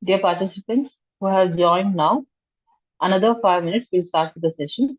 Dear participants who have joined now, another 5 minutes we'll start with the session.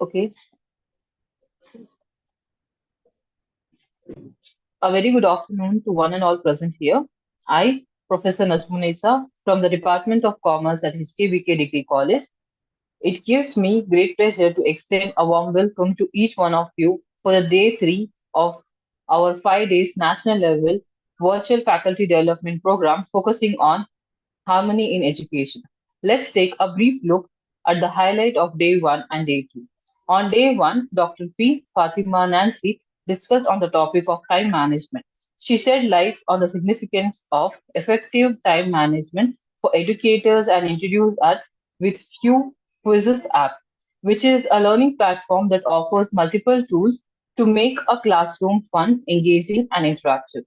Okay. A very good afternoon to one and all present here. I, Professor Najmunesa from the Department of Commerce at HTBK Degree College. It gives me great pleasure to extend a warm welcome to each one of you for the day three of our 5 days national level virtual faculty development program focusing on harmony in education. Let's take a brief look at the highlight of day one and day two. On day one, Dr. P. Fatima Nancy discussed on the topic of time management. She shed light on the significance of effective time management for educators and introduced us with few quizzes app, which is a learning platform that offers multiple tools to make a classroom fun, engaging, and interactive.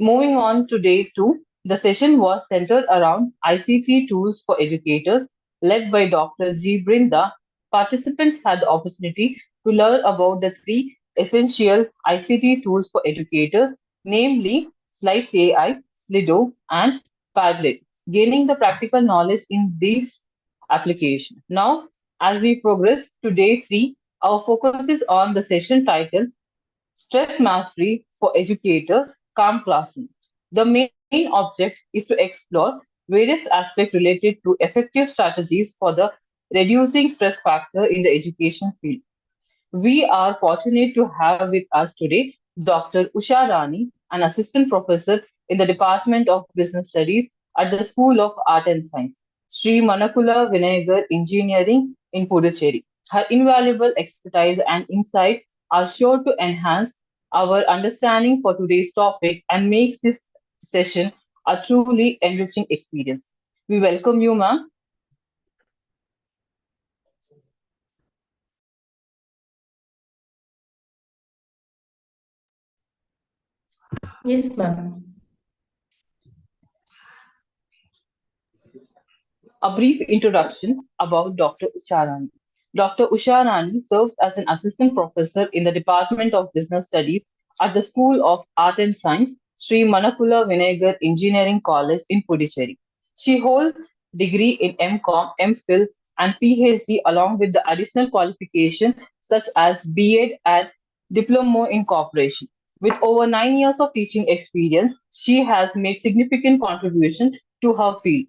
Moving on to day two, the session was centered around ICT tools for educators, led by Dr. G. Brinda. Participants had the opportunity to learn about the three essential ICT tools for educators, namely Slice AI, Slido, and Padlet, gaining the practical knowledge in these applications. Now, as we progress to day three, our focus is on the session titled Stress Mastery for Educators, Calm Classroom. The main object is to explore various aspects related to effective strategies for the reducing stress factor in the education field. We are fortunate to have with us today Dr. Usha Rani, an assistant professor in the Department of Business Studies at the School of Art and Science, Sri Manakula Vinayagar Engineering in Puducherry. Her invaluable expertise and insight are sure to enhance our understanding for today's topic and makes this session a truly enriching experience. We welcome you, ma'am. Yes, ma'am. A brief introduction about Dr. Usharani. Dr. Usharani serves as an assistant professor in the Department of Business Studies at the School of Art and Science, Sri Manakula Vinayagar Engineering College in Puducherry. She holds degree in MCom, MPhil, and PhD along with the additional qualification such as B.Ed and Diploma in Corporation. With over 9 years of teaching experience, she has made significant contribution to her field.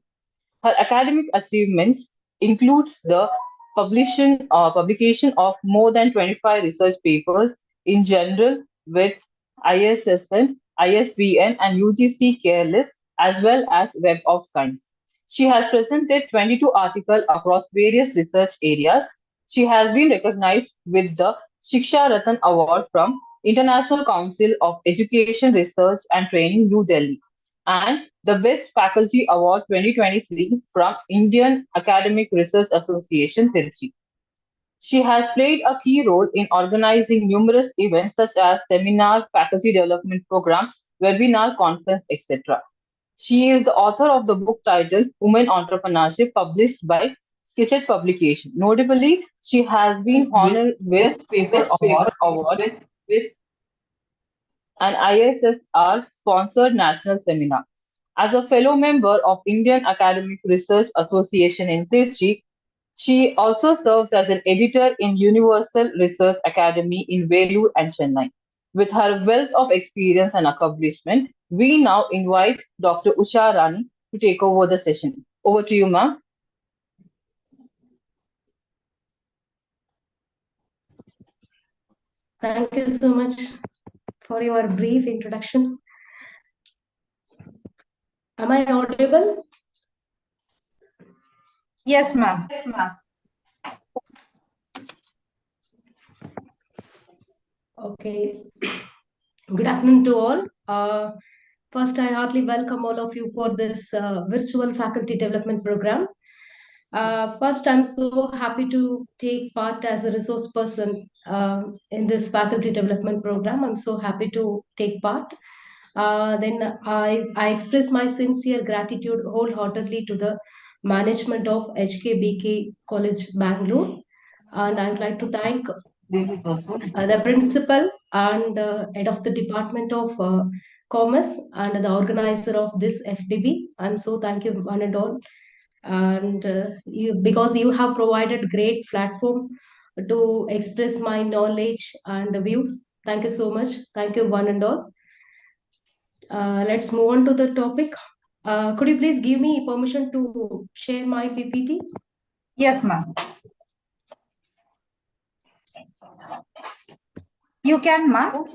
Her academic achievements includes the publication of more than 25 research papers in general with ISSN, ISBN, and UGC care list, as well as Web of Science. She has presented 22 articles across various research areas. She has been recognized with the Shiksha Ratan Award from International Council of Education Research and Training, New Delhi, and the Best Faculty Award 2023 from Indian Academic Research Association, Tirchi. She has played a key role in organizing numerous events such as seminar, faculty development programs, webinar, conference, etc. She is the author of the book titled Women Entrepreneurship, published by Skitchet Publication. Notably, she has been honored with Best Paper Award with an ISSR sponsored national seminar. As a fellow member of Indian Academic Research Association in Trichy, she also serves as an editor in Universal Research Academy in Vellore and Chennai. With her wealth of experience and accomplishment, we now invite Dr. Usha Rani to take over the session. Over to you, ma'am. Thank you so much for your brief introduction. Am I audible? Yes, ma'am. Okay. Good afternoon to all. First, I heartily welcome all of you for this virtual faculty development program. First, I'm so happy to take part as a resource person in this faculty development program. I'm so happy to take part. Then I express my sincere gratitude wholeheartedly to the management of HKBK College Bangalore, and I would like to thank the principal and head of the Department of Commerce and the organizer of this FDB. And so thank you one and all. And because you have provided great platform to express my knowledge and views. Thank you so much. Thank you one and all. Let's move on to the topic. Could you please give me permission to share my PPT? Yes, ma'am. You can, ma'am.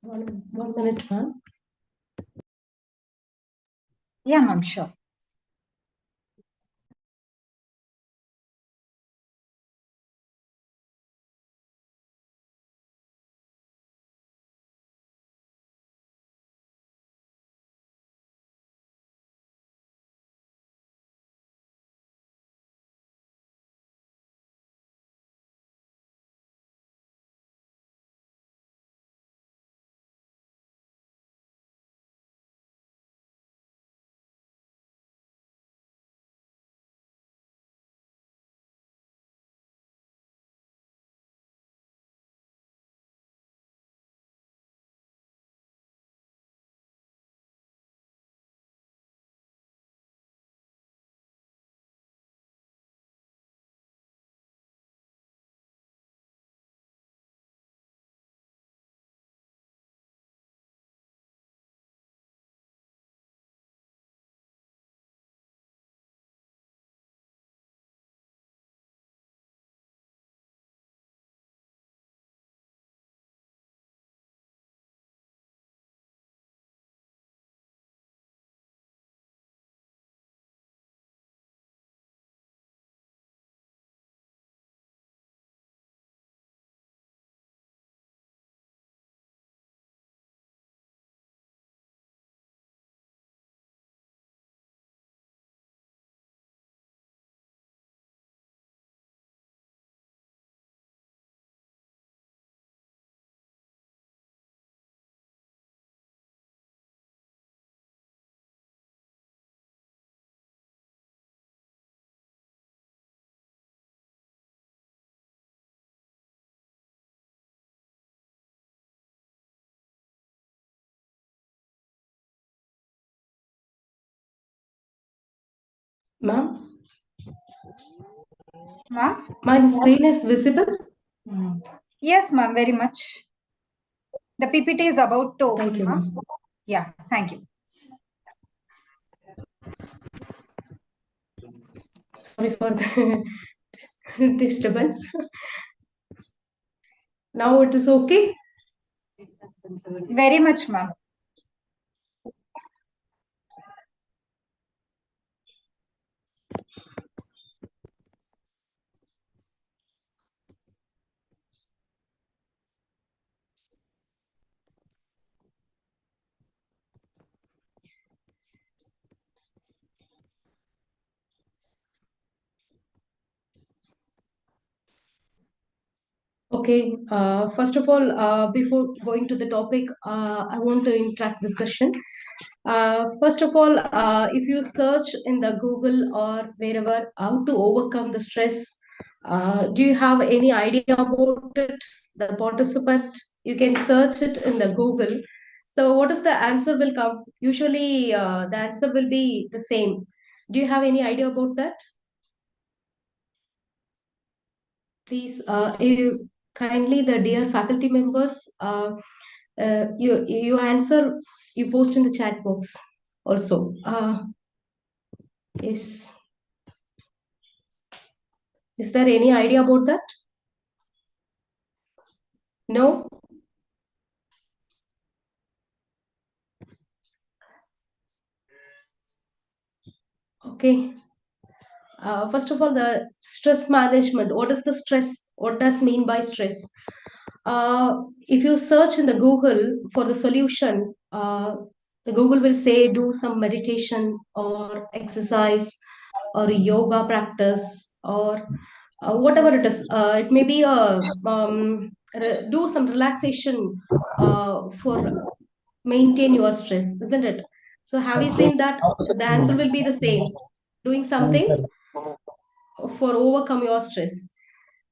One minute, ma'am. Yeah, ma'am, sure. Ma'am, Ma'am? my screen is visible. Yes, ma'am, very much. The PPT is about to Thank open, you, ma'am. ma'am. Yeah, thank you. Sorry for the disturbance. Now it is okay. Very much, ma'am. Okay, first of all, before going to the topic, I want to interact the session. First of all, if you search in the Google or wherever how to overcome the stress, do you have any idea about it? The participant, you can search it in the Google. So, what is the answer will come? Usually, the answer will be the same. Do you have any idea about that? Please, you kindly, the dear faculty members, you answer, you post in the chat box also. Is is there any idea about that? No. Okay. First of all, the stress management. What is the stress? What does mean by stress? If you search in the Google for the solution, the Google will say do some meditation or exercise or yoga practice or whatever it is. It may be a do some relaxation for maintain your stress, isn't it? So have you seen that? The answer will be the same. Doing something for overcome your stress.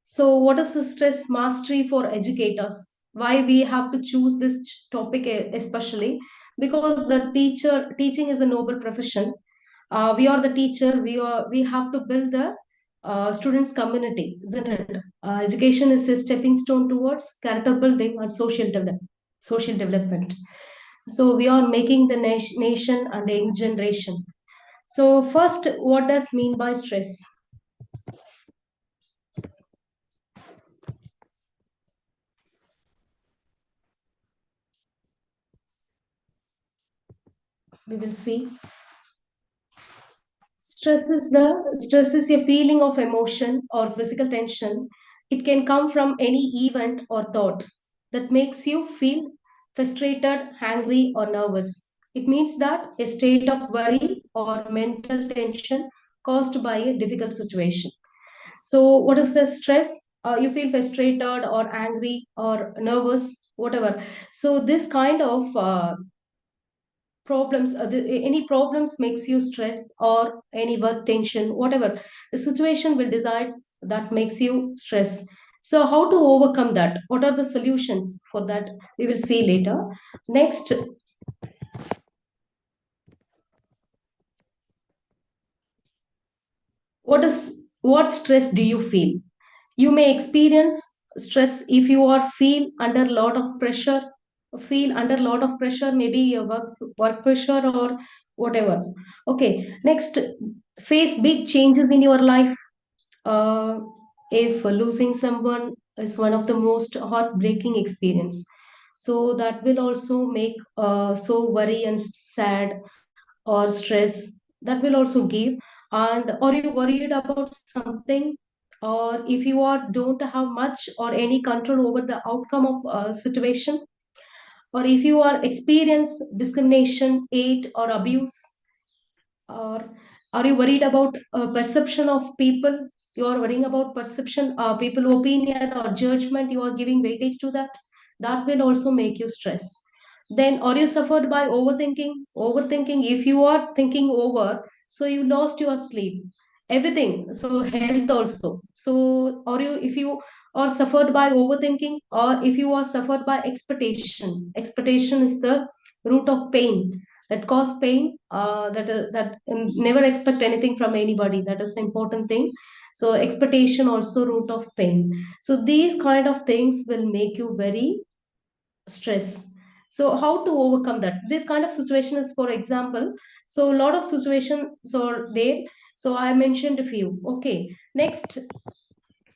So, what is the stress mastery for educators? Why we have to choose this topic especially? Because the teaching is a noble profession. We are the teacher. We have to build the students' community, isn't it? Education is a stepping stone towards character building and social development. So we are making the nation and the young generation. So first, what does mean by stress? We will see. Stress is a feeling of emotion or physical tension. It can come from any event or thought that makes you feel frustrated, angry, or nervous. It means that a state of worry or mental tension caused by a difficult situation. So, what is the stress? You feel frustrated or angry or nervous, whatever. So, this kind of problems any problems makes you stress or any work tension, whatever the situation will decide that makes you stress. So how to overcome that? What are the solutions for that? We will see later. Next, what stress do you feel? You may experience stress if you are feel under a lot of pressure, maybe a work pressure or whatever. Okay, next, face big changes in your life. If losing someone is one of the most heartbreaking experience, so that will also make so worry and sad or stress, that will also give. And are you worried about something, or if you are don't have much or any control over the outcome of a situation, or if you are experience discrimination, hate or abuse, or are you worried about perception of people? You are worrying about perception, people opinion or judgment, you are giving weightage to that. That will also make you stress. Then are you suffered by overthinking? If you are thinking over, so you lost your sleep, everything, so health also. So are you, if you are suffered by overthinking, or if you are suffered by expectation is the root of pain, that cause pain, never expect anything from anybody, that is the important thing. So expectation also root of pain. So these kind of things will make you very stress. So how to overcome that? This kind of situation is, for example, so a lot of situations are there. So I mentioned a few. Okay, next,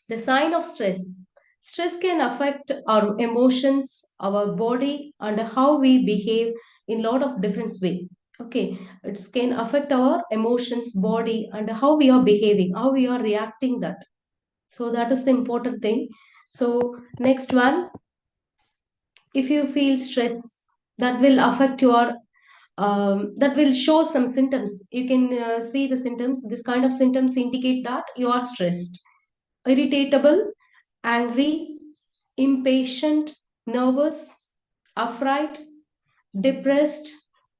the sign of stress. Stress can affect our emotions, our body, and how we behave in a lot of different ways. Okay, it can affect our emotions, body, and how we are behaving, how we are reacting that. So that is the important thing. So next one, if you feel stress, that will affect your that will show some symptoms. You can see the symptoms. This kind of symptoms indicate that you are stressed, irritable, angry, impatient, nervous, afraid, depressed,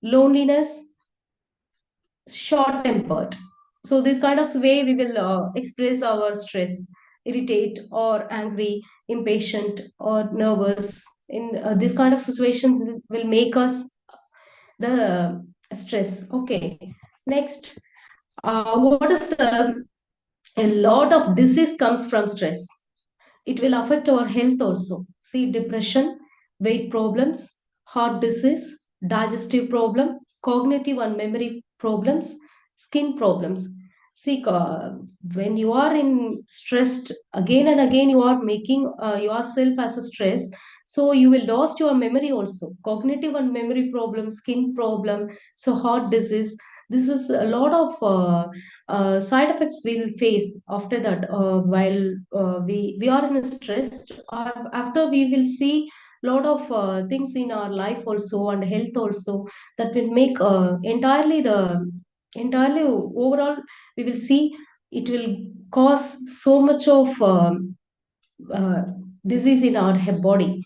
loneliness, short tempered. So this kind of way we will express our stress, irritate or angry, impatient or nervous. In this kind of situation, this will make us the stress. Okay. Next, what is the a lot of disease comes from stress. It will affect our health also. See, depression, weight problems, heart disease, digestive problem, cognitive and memory problems, skin problems. See, when you are in stressed again and again, you are making yourself as a stress. So you will lost your memory also. Cognitive and memory problem, skin problem, so heart disease. This is a lot of side effects we will face after that while we are in a stress. After we will see lot of things in our life also and health also that will make entirely overall we will see it will cause so much of uh, disease in our body.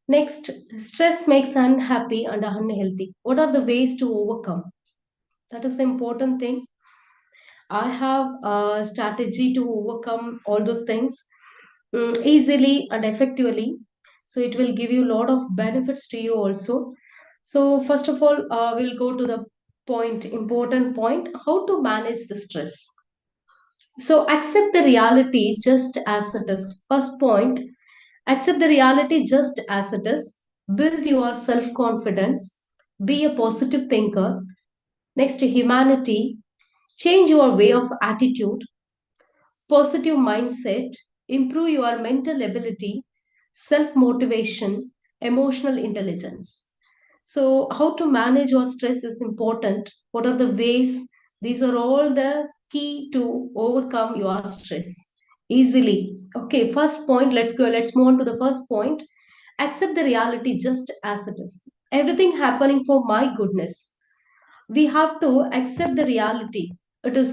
Next, stress makes unhappy and unhealthy. What are the ways to overcome? That is the important thing. I have a strategy to overcome all those things easily and effectively. So it will give you a lot of benefits to you also. So first of all, we'll go to the important point, how to manage the stress. So accept the reality just as it is. First point, accept the reality just as it is. Build your self-confidence. Be a positive thinker. Next, humanity. Change your way of attitude, positive mindset, improve your mental ability, self motivation, emotional intelligence. So, how to manage your stress is important. What are the ways? These are all the key to overcome your stress easily. Okay, first point, let's go. Let's move on to the first point. Accept the reality just as it is. Everything happening for my goodness. We have to accept the reality. It is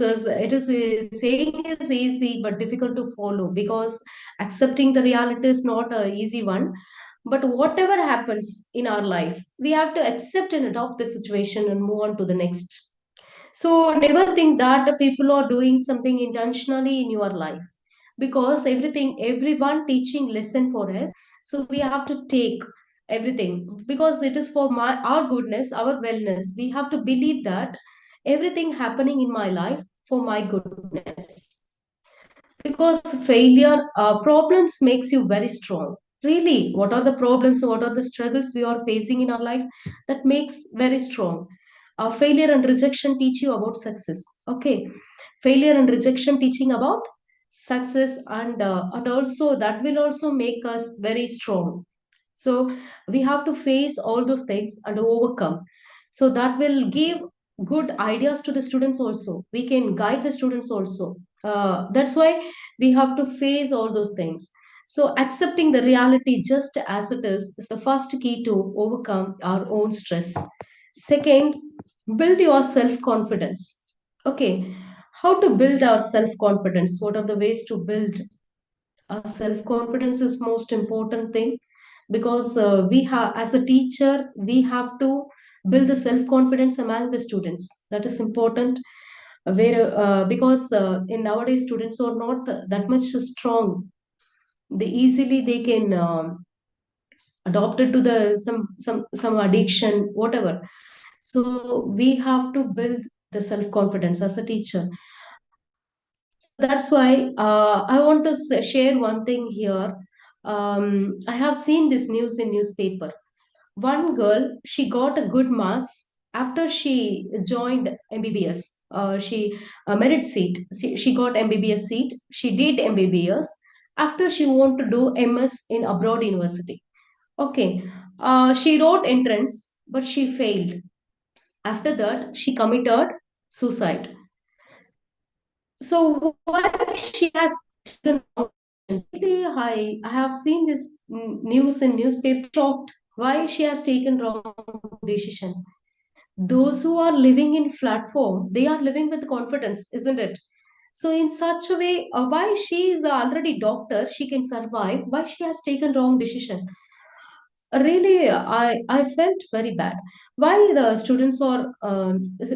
saying is easy but difficult to follow, because accepting the reality is not a easy one. But whatever happens in our life, we have to accept and adopt the situation and move on to the next. So never think that the people are doing something intentionally in your life, because everyone teaching lesson for us. So we have to take everything because it is for our goodness, our wellness. We have to believe that everything happening in my life for my goodness, because failure problems makes you very strong. Really, what are the problems, what are the struggles we are facing in our life, that makes very strong. Failure and rejection teach you about success. Okay, failure and rejection teaching about success, and also that will also make us very strong. So we have to face all those things and overcome. So that will give good ideas to the students also. We can guide the students also. That's why we have to face all those things. So accepting the reality just as it is the first key to overcome our own stress. Second, build your self confidence. Okay, how to build our self confidence? What are the ways to build our self confidence? Is most important thing, because we have, as a teacher, we have to build the self confidence among the students. That is important. Where because in nowadays students are not that much strong. They easily they can adopted to the some addiction, whatever. So we have to build the self confidence as a teacher. So that's why I want to share one thing here. I have seen this news in newspaper. One girl, she got a good marks after she joined MBBS. She merit seat. She got MBBS seat. She did MBBS. After she want to do MS in abroad university. Okay, she wrote entrance, but she failed. After that, she committed suicide. So why she has taken wrong decision? Really, I have seen this news in newspaper. Shocked why she has taken wrong decision. Those who are living in platform, they are living with confidence, isn't it? So in such a way, why she is already doctor, she can survive. Why she has taken wrong decision? Really, I felt very bad. Why the students are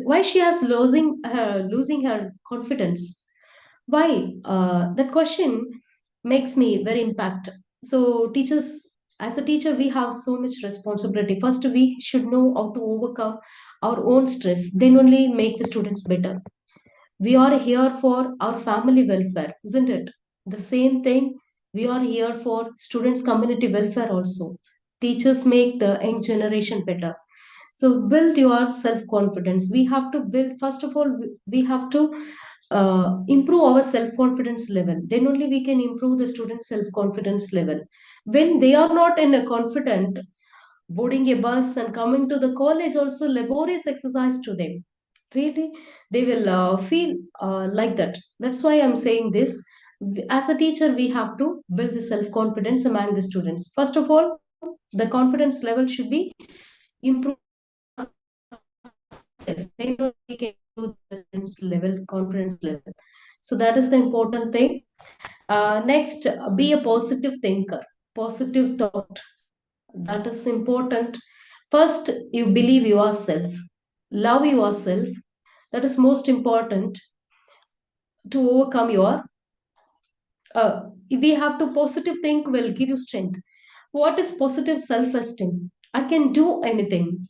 why she has losing her confidence? Why? That question makes me very impact. So teachers, as a teacher, we have so much responsibility. First, we should know how to overcome our own stress. Then only make the students better. We are here for our family welfare, isn't it? The same thing, we are here for students' community welfare also. Teachers make the young generation better. So build your self confidence. We have to build, first of all, we have to improve our self confidence level. Then only we can improve the students' self confidence level. When they are not in a confident, boarding a bus and coming to the college also laborious exercise to them. Really, they will feel like that. That's why I'm saying this. As a teacher, we have to build the self confidence among the students. First of all, the confidence level should be improved ourselves. Then we can improve the students level, confidence level. So that is the important thing. Next, be a positive thinker, positive thought. That is important. First, you believe yourself, love yourself. That is most important to overcome your. We have to positive think will give you strength. What is positive self-esteem? I can do anything.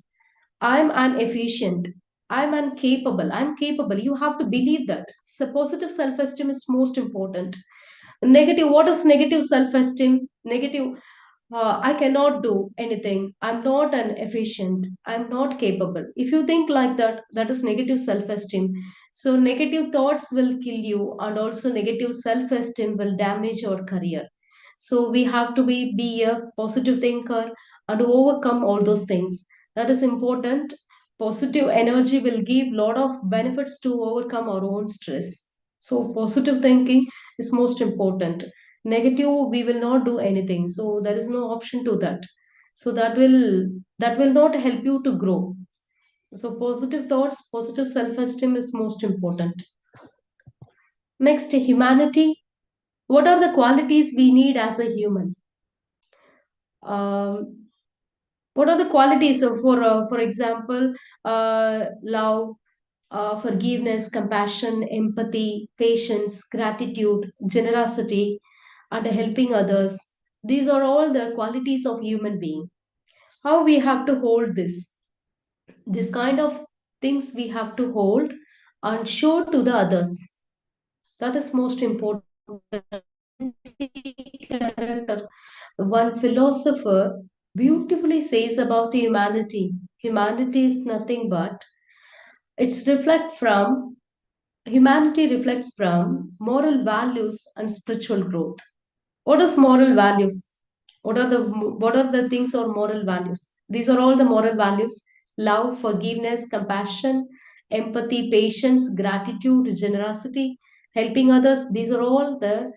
I'm an efficient. I'm incapable. I'm capable. You have to believe that. So positive self-esteem is most important. Negative. What is negative self-esteem? Negative. I cannot do anything. I'm not an efficient. I'm not capable. If you think like that, that is negative self esteem. So, negative thoughts will kill you, and also negative self esteem will damage your career. So, we have to be a positive thinker and overcome all those things. That is important. Positive energy will give lot of benefits to overcome our own stress. So, positive thinking is most important. Negative, we will not do anything, so there is no option to that. So that will not help you to grow. So positive thoughts, positive self-esteem is most important. Next, humanity. What are the qualities we need as a human? um, what are the qualities of, for example, love, forgiveness, compassion, empathy, patience, gratitude, generosity, and helping others. These are all the qualities of human being. How we have to hold this kind of things we have to hold and show to the others. That is most important. Character. One philosopher beautifully says about humanity. Humanity is nothing but it's reflect from humanity reflects from moral values and spiritual growth. What is moral values? What are the things or moral values? These are all the moral values: love, forgiveness, compassion, empathy, patience, gratitude, generosity, helping others. These are all the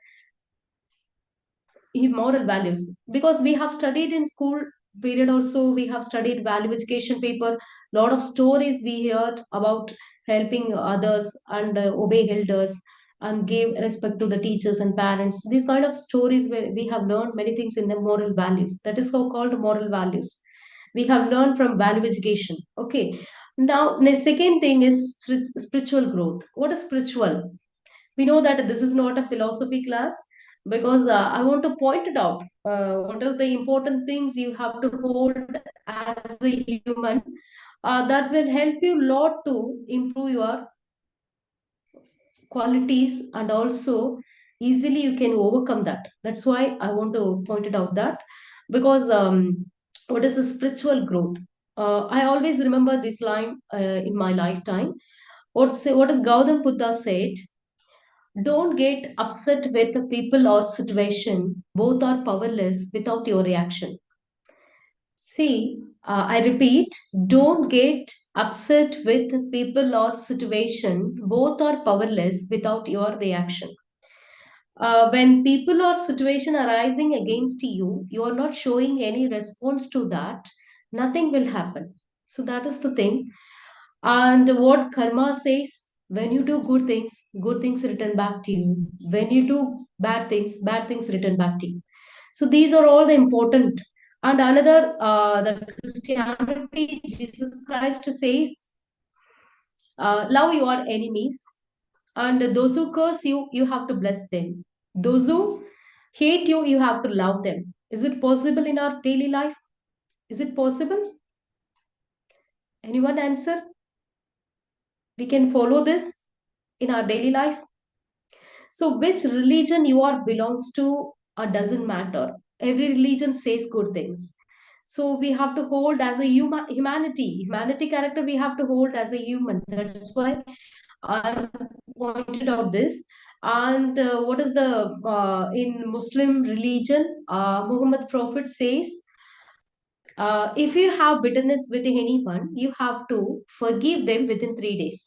moral values, because we have studied in school period also, we have studied value education paper. Lot of stories we heard about helping others and obey elders and give respect to the teachers and parents. These kind of stories where we have learned many things in the moral values. That is so called moral values. We have learned from value education. Okay. Now the second thing is spiritual growth. What is spiritual? We know that this is not a philosophy class, because I want to point it out. What are the important things you have to hold as a human, that will help you a lot to improve your qualities, and also easily you can overcome that. That's why I want to point it out that, because what is the spiritual growth? I always remember this line in my lifetime. What is Gautam Buddha said: don't get upset with the people or situation. Both are powerless without your reaction. See, I repeat, don't get upset with the people or situation. Both are powerless without your reaction. When people or situation arising against you, you are not showing any response to that. Nothing will happen. So that is the thing. And what karma says? When you do good things return back to you. When you do bad things return back to you. So these are all the important. And another, the Christianity, Jesus Christ says, love your enemies, and those who curse you, you have to bless them. Those who hate you, you have to love them. Is it possible in our daily life? Is it possible? Anyone answer? We can follow this in our daily life. So which religion you are belongs to doesn't matter. Every religion says good things. So we have to hold as a humanity character. We have to hold as a human. That's why I pointed out this. And what is the in Muslim religion? Muhammad Prophet says, if you have bitterness with anyone, you have to forgive them within 3 days.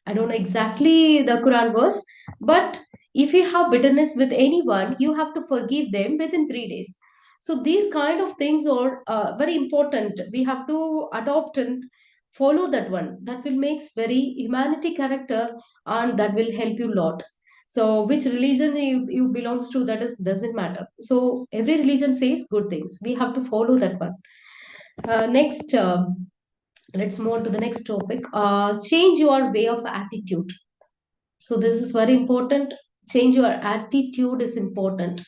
I don't know exactly the Quran verse, but if you have bitterness with anyone, you have to forgive them within 3 days. So these kind of things are very important. We have to adopt and follow that one. That will makes very humanity character, and that will help you a lot. So which religion you belongs to, that is doesn't matter. So every religion says good things. We have to follow that one. Next, let's move on to the next topic. Change your way of attitude. So this is very important. Change your attitude is important.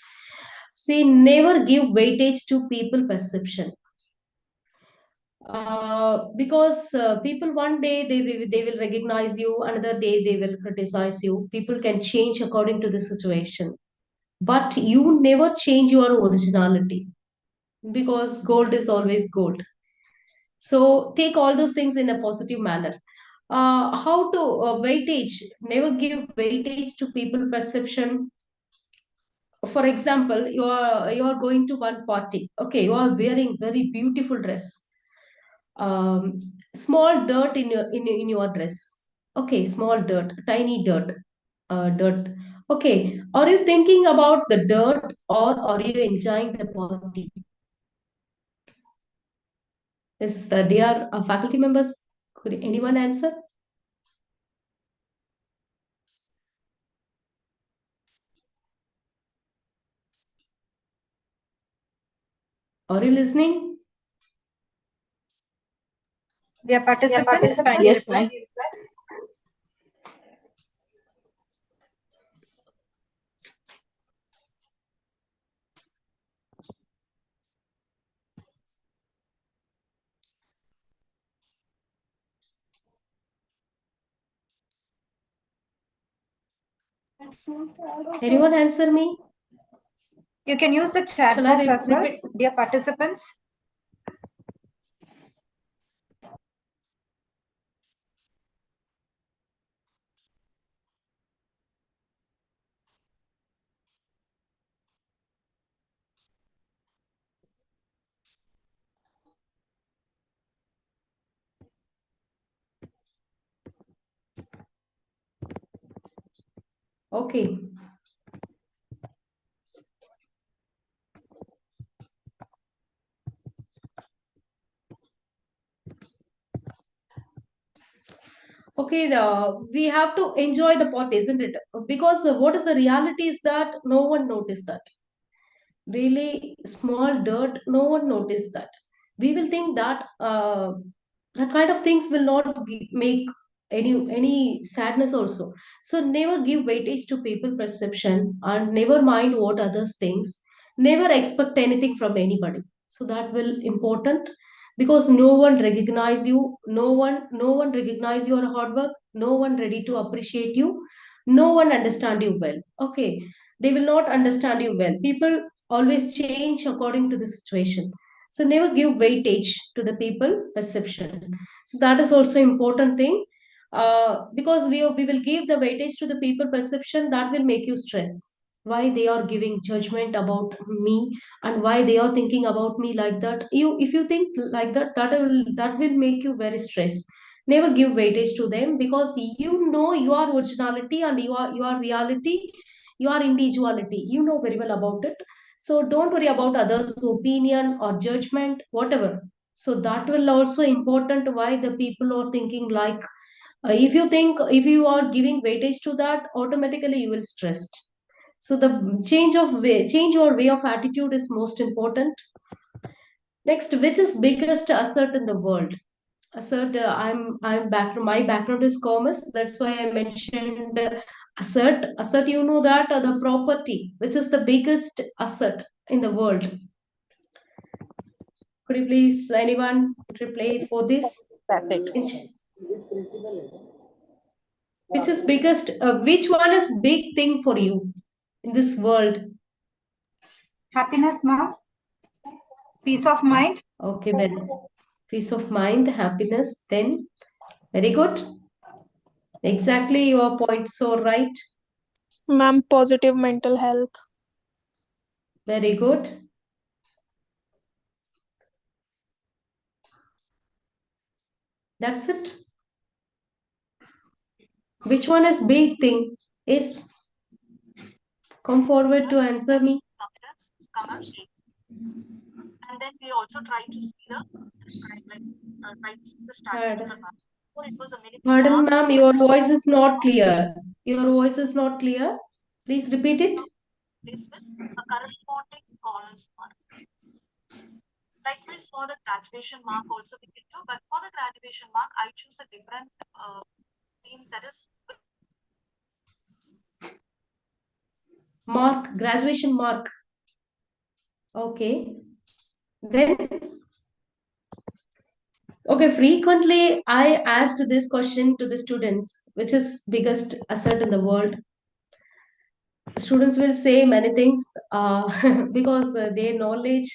See, never give weightage to people perception. Because people one day they will recognize you, another day they will criticize you. People can change according to the situation, but you never change your originality, because gold is always gold. So take all those things in a positive manner. How to weightage? Never give weightage to people perception. For example, you are going to one party. Okay, you are wearing very beautiful dress. Small dirt in your dress. Okay, small dirt, tiny dirt, dirt. Okay, are you thinking about the dirt, or are you enjoying the party? Is dear faculty members, could anyone answer? Are you listening? Dear participants, kindly Yes, reply. ma'am. Anyone answer me? You can use the chat Shall I box as well, repeat? dear participants. Okay. Okay, we have to enjoy the pot, isn't it? Because what is the reality is that no one noticed that. Really small dirt, no one noticed that. We will think that that kind of things will not make any sadness also. So never give weightage to people perception, and never mind what others thinks. Never expect anything from anybody. So that will important, because no one recognize you, no one recognize your hard work, no one ready to appreciate you, no one understand you well. Okay, they will not understand you well. People always change according to the situation. So never give weightage to the people perception. So that is also important thing. Because we will give the weightage to the people perception, that will make you stress. Why they are giving judgment about me, and why they are thinking about me like that. You, if you think like that, that will make you very stressed. Never give weightage to them, because you know your originality and your reality, your individuality, you know very well about it. So don't worry about others opinion or judgment, whatever. So that will also important, why the people are thinking like If you are giving weightage to that, automatically you will stressed. So the change your way of attitude is most important. Next, which is biggest asset in the world? Assert, I'm back, my background is commerce, that's why I mentioned assert. You know that the property which is the biggest asset in the world. Could you please anyone reply for this? That's it. Which is biggest, which one is big thing for you in this world? Happiness, ma'am. Peace of mind. Okay, very peace of mind, happiness. Then very good. Exactly, your points so right. Ma'am, positive mental health. Very good. That's it. Which one is big thing? Is come forward to answer me. And then we also try to see the statistical mark. So it was a minimum Pardon, mark. ma'am, your voice is not clear. Your voice is not clear. Please repeat it. This with a corresponding columns mark. Likewise for the graduation mark also we can do, but for the graduation mark I choose a different theme, that is Mark, graduation mark. Okay. Then, okay, frequently I asked this question to the students, which is biggest asset in the world. Students will say many things because their knowledge,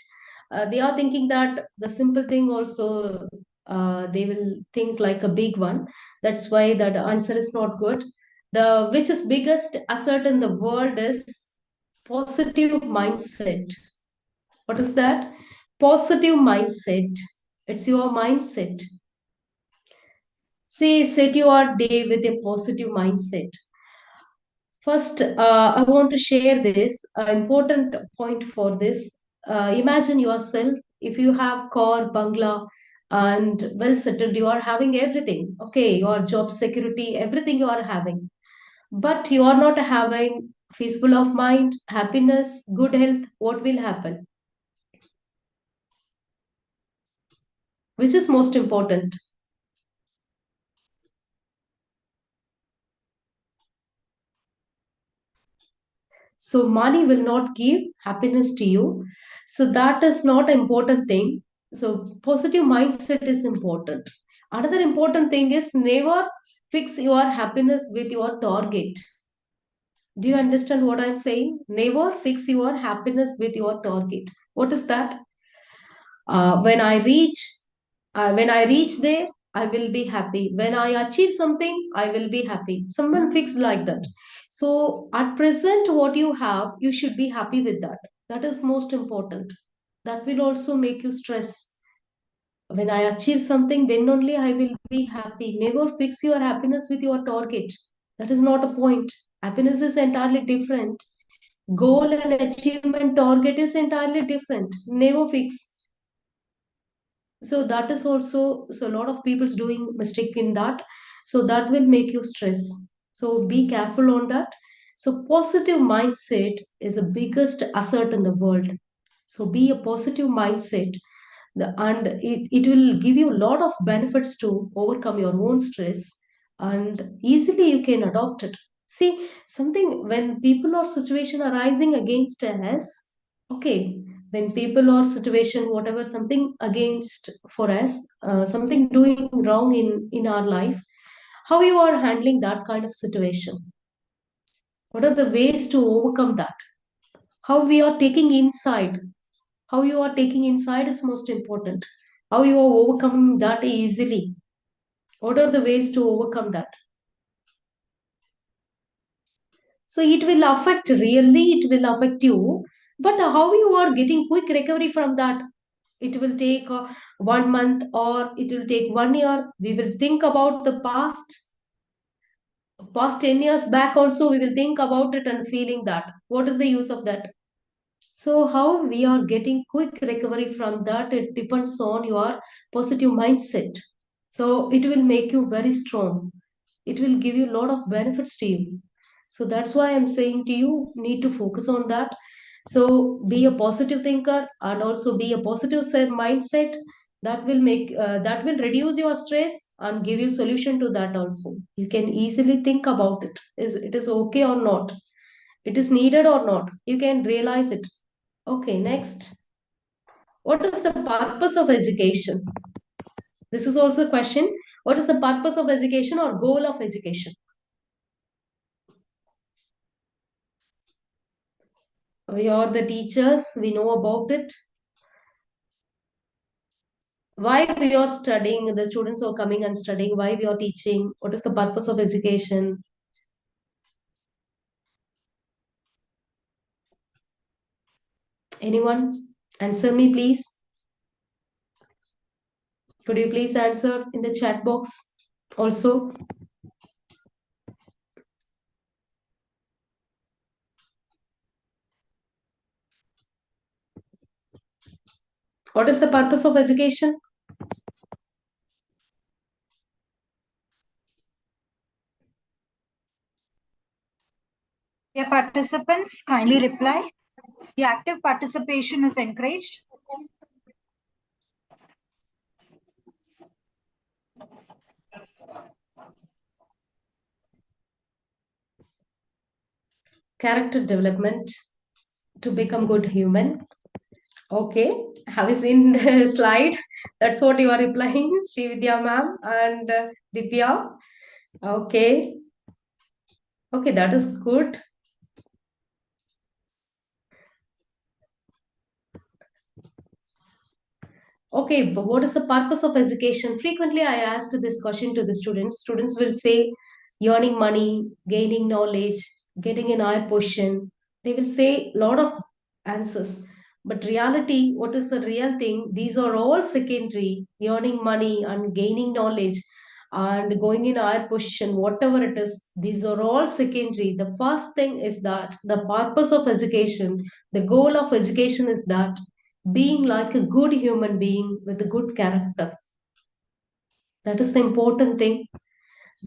they are thinking that the simple thing also they will think like a big one. That's why that answer is not good. The which is biggest asset in the world is positive mindset. What is that? Positive mindset. It's your mindset. See, set your day with a positive mindset. First, I want to share this important point for this. Imagine yourself if you have car, bungalow, and well settled, you are having everything. Okay, your job security, everything you are having, but you are not having peaceful of mind, happiness, good health. What will happen? Which is most important? So money will not give happiness to you. So that is not an important thing. So positive mindset is important. Another important thing is never fix your happiness with your target. Do you understand what I'm saying? Never fix your happiness with your target. What is that? When I reach, there, I will be happy. When I achieve something, I will be happy. Someone fix like that. So at present, what you have, you should be happy with that. That is most important. That will also make you stress. When I achieve something, then only I will be happy. Never fix your happiness with your target. That is not a point. Happiness is entirely different. Goal and achievement target is entirely different. Never fix. So that is also, so a lot of people's doing mistake in that. So that will make you stress. So be careful on that. So positive mindset is the biggest asset in the world. So be a positive mindset, and it will give you a lot of benefits to overcome your own stress, and easily you can adopt it. See, something when people or situation arising against us, okay, when people or situation, whatever, something against for us, something doing wrong in our life, how you are handling that kind of situation? What are the ways to overcome that? How we are taking inside? How you are taking inside is most important. How you are overcoming that easily? What are the ways to overcome that? So it will affect, really, it will affect you. But how you are getting quick recovery from that? It will take 1 month or it will take 1 year. We will think about the past 10 years back also. We will think about it and feeling that. What is the use of that? So how we are getting quick recovery from that, it depends on your positive mindset. So it will make you very strong. it will give you a lot of benefits to you. So that's why I'm saying to you, need to focus on that. So be a positive thinker and also be a positive mindset. That will make that will reduce your stress and give you solution to that also. You can easily think about it. Is it is okay or not? It is needed or not? You can realize it. Okay, next. What is the purpose of education? This is also a question. What is the purpose of education or goal of education? We are the teachers, we know about it. Why we are studying, the students are coming and studying, why we are teaching, what is the purpose of education? Anyone? Answer me, please. Could you please answer in the chat box also? What is the purpose of education? Yeah, participants, kindly reply. Your active participation is encouraged. Character development to become good human. Okay, have you seen the slide? That's what you are replying, Srividya ma'am and Divya. Okay, okay, that is good. Okay, but what is the purpose of education? Frequently, I asked this question to the students. Students will say earning money, gaining knowledge, getting an higher position. They will say a lot of answers. But reality, what is the real thing? These are all secondary. Earning money and gaining knowledge and going in higher position, whatever it is, these are all secondary. The first thing is that the purpose of education, the goal of education is that being like a good human being with a good character. That is the important thing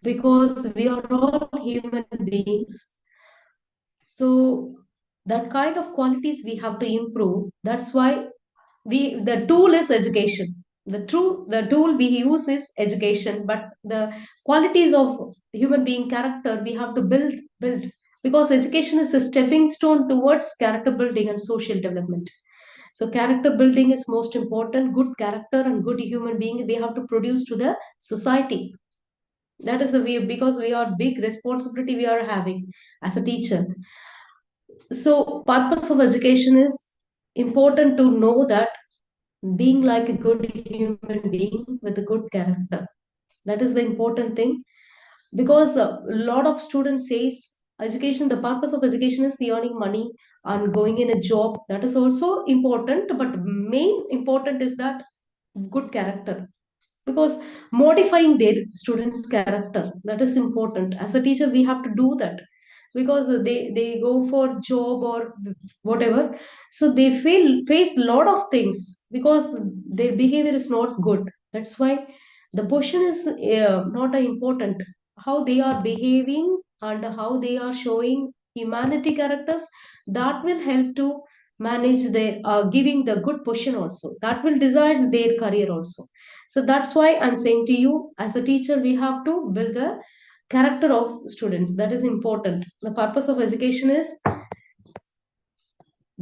because we are all human beings. So that kind of qualities we have to improve. That's why the tool is education. The tool we use is education, but the qualities of human being character we have to build because education is a stepping stone towards character building and social development. So character building is most important. Good character and good human being we have to produce to the society. That is the way because we are big responsibility we are having as a teacher. So purpose of education is important to know that being like a good human being with a good character. That is the important thing because a lot of students says education, the purpose of education is earning money and going in a job. That is also important, but main important is that good character because modifying their students character, that is important. As a teacher we have to do that because they go for job or whatever, so they face a lot of things because their behavior is not good. That's why the question is not important. How they are behaving and how they are showing humanity characters, that will help to manage their giving the good position also, that will decide their career also. So that's why I'm saying to you, as a teacher we have to build the character of students. That is important. The purpose of education is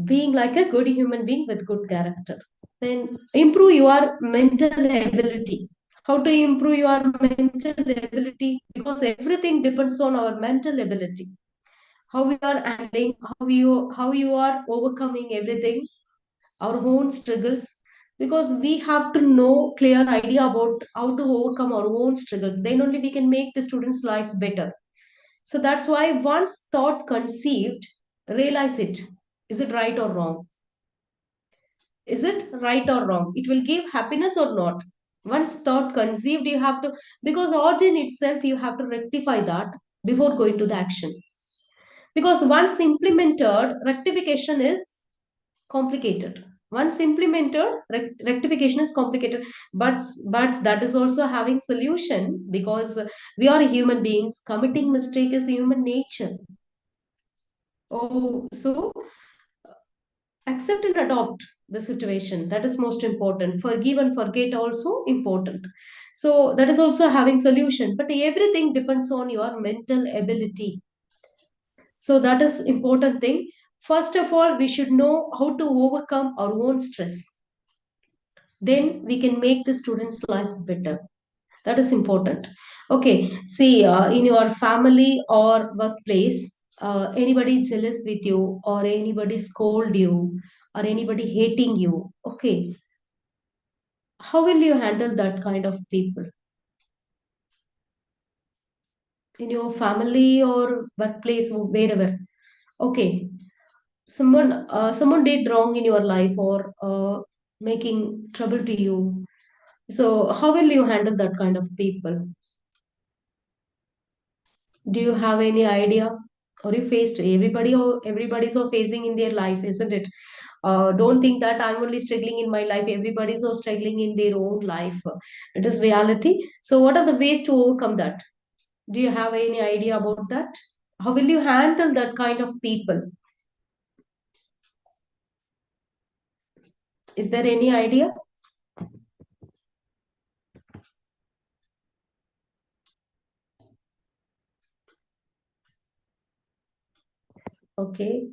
being like a good human being with good character. Then improve your mental ability. How to improve your mental ability? Because everything depends on our mental ability. How we are handling, how you are overcoming everything, our own struggles. Because we have to know clear idea about how to overcome our own struggles. Then only we can make the students' life better. So that's why once thought conceived, realize it. Is it right or wrong? Is it right or wrong? It will give happiness or not? Once thought conceived, you have to, because origin itself, you have to rectify that before going to the action. Because once implemented, rectification is complicated. Once implemented, rectification is complicated, but that is also having solution, because we are human beings. Committing mistake is human nature. Oh, so accept and adopt the situation. That is most important. Forgive and forget also important. So that is also having solution. But everything depends on your mental ability. So that is important thing. First of all, we should know how to overcome our own stress. Then we can make the student's life better. That is important. Okay, see, in your family or workplace, anybody jealous with you, or anybody scold you, or anybody hating you, okay, how will you handle that kind of people in your family or workplace, wherever? Okay, someone did wrong in your life, or making trouble to you. So how will you handle that kind of people? Do you have any idea? Or you faced everybody, or everybody's so facing in their life, isn't it? Don't think that I'm only struggling in my life. Everybody's so struggling in their own life. It is reality. So what are the ways to overcome that? Do you have any idea about that? How will you handle that kind of people? Is there any idea? Okay.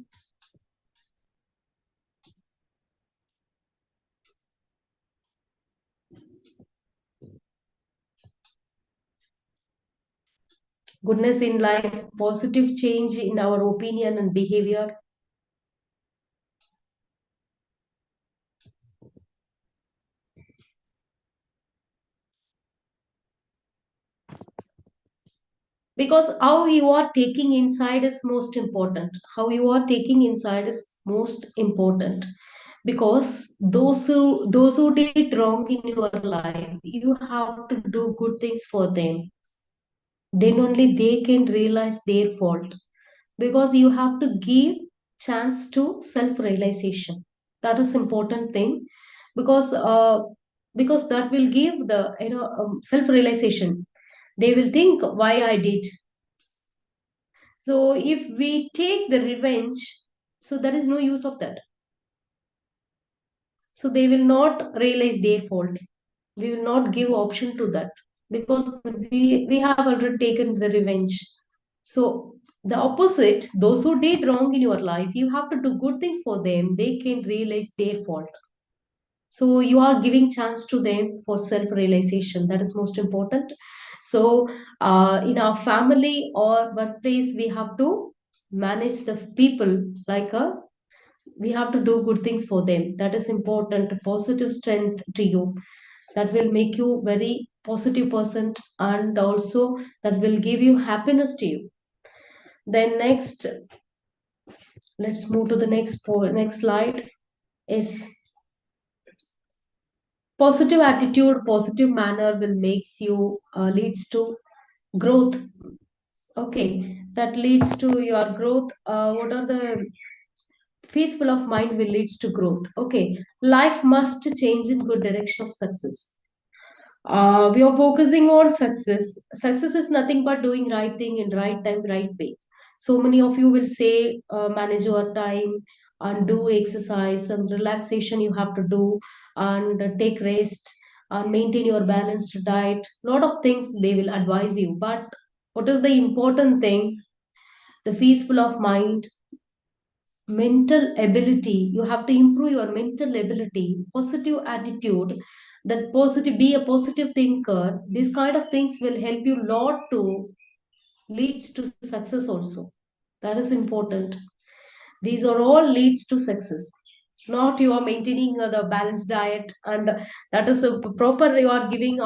Goodness in life, positive change in our opinion and behavior. Because how you are taking inside is most important. How you are taking inside is most important. Because those who did wrong in your life, you have to do good things for them. Then only they can realize their fault. Because you have to give chance to self realization. That is important thing. Because that will give the self realization. They will think why I did. So if we take the revenge, so there is no use of that. So they will not realize their fault. We will not give option to that, because we have already taken the revenge. So the opposite, those who did wrong in your life, you have to do good things for them. They can realize their fault. So you are giving chance to them for self realization. That is most important. So in our family or workplace, we have to manage the people like a, we have to do good things for them. That is important. Positive strength to you, that will make you very positive person, and also that will give you happiness to you. Then next, let's move to the next slide. Is positive attitude, positive manner will makes you leads to growth. Okay, that leads to your growth. What are the peaceful of mind will leads to growth? Okay, life must change in good direction of success. We are focusing on success. Success is nothing but doing right thing in right time, right way. So many of you will say, manage your time and do exercise and relaxation you have to do, and take rest and maintain your balanced diet. Lot of things they will advise you. But what is the important thing? The peaceful of mind, mental ability. You have to improve your mental ability, positive attitude, that positive, be a positive thinker. These kind of things will help you lot to leads to success also. That is important. These are all leads to success. Not you are maintaining the balanced diet, and that is a proper, you are giving